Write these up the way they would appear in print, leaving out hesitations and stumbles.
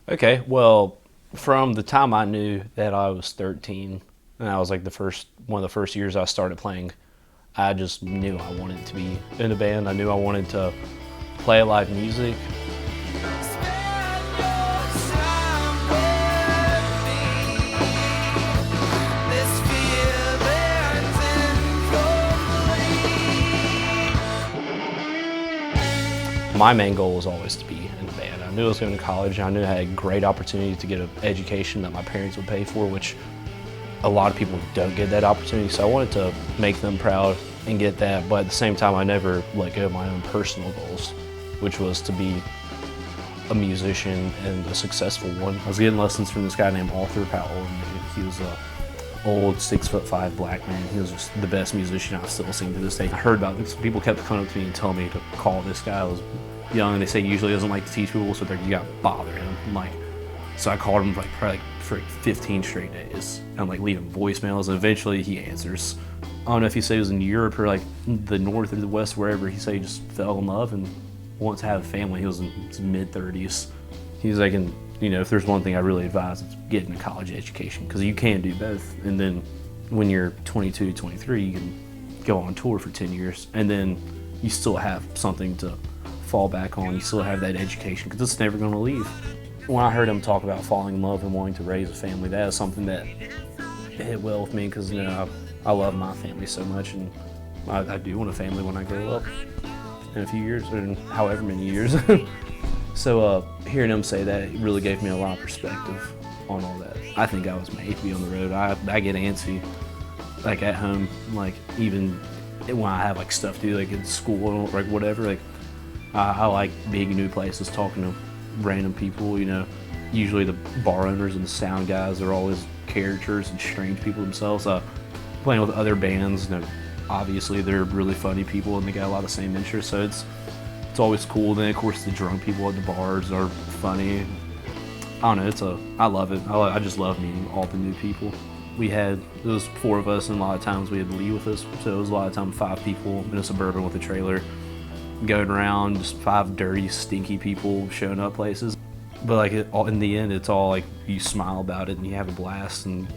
Okay, well, from the time I knew that I was 13, and that was like one of the first years I started playing, I just knew I wanted to be in a band. I knew I wanted to play live music. My main goal was always to be in a band. I knew I was going to college. I knew I had a great opportunity to get an education that my parents would pay for, which a lot of people don't get that opportunity. So I wanted to make them proud and get that. But at the same time, I never let go of my own personal goals, which was to be a musician and a successful one. I was getting lessons from this guy named Arthur Powell, and he was a old 6'5" black man. He was just the best musician I've still seen to this day. I heard about this. People kept coming up to me and telling me to call this guy. I was young, and they say he usually doesn't like to teach people, so you got to bother him. So I called him probably for 15 straight days. I'm leaving voicemails, and eventually he answers. I don't know if he said he was in Europe or the north or the west, wherever. He said he just fell in love and wants to have a family. He was in his mid-30s. He's like, if there's one thing I really advise, it's getting a college education, because you can do both. And then when you're 22, 23, you can go on tour for 10 years, and then you still have something to fall back on. You still have that education, because it's never going to leave. When I heard him talk about falling in love and wanting to raise a family, that is something that hit well with me, because I love my family so much, and I do want a family when I grow up in a few years, or in however many years. So hearing him say that, it really gave me a lot of perspective on all that. I think I was made to be on the road. I get antsy, at home, even when I have stuff to do, in school, or whatever. I like being in new places, talking to random people. Usually the bar owners and the sound guys are always characters and strange people themselves. Playing with other bands, obviously they're really funny people and they got a lot of same interests, so it's always cool. Then of course the drunk people at the bars are funny. I don't know, I love it. I just love meeting all the new people. It was 4 of us, and a lot of times we had Lee with us, so it was a lot of time 5 people in a Suburban with a trailer, going around, just 5 dirty, stinky people showing up places. But in the end, it's all you smile about it and you have a blast, and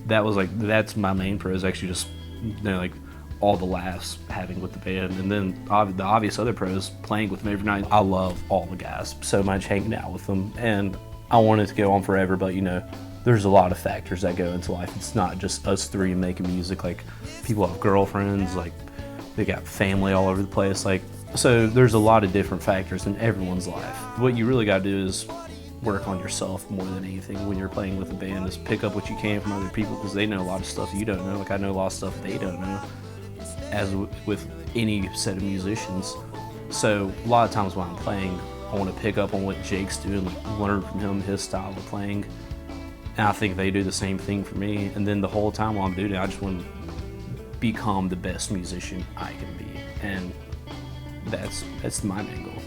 that's my main pro, is actually just all the laughs having with the band. And then the obvious other pros, playing with them every night. I love all the guys so much, hanging out with them, and I want it to go on forever, but there's a lot of factors that go into life. It's not just us 3 making music. People have girlfriends, they got family all over the place, so there's a lot of different factors in everyone's life. What you really got to do is work on yourself more than anything when you're playing with a band. Is pick up what you can from other people, because they know a lot of stuff you don't know. I know a lot of stuff they don't know, as with any set of musicians. So a lot of times when I'm playing, I want to pick up on what Jake's doing, learn from him, his style of playing. And I think they do the same thing for me. And then the whole time while I'm doing it, I just want to become the best musician I can be. And that's my main goal.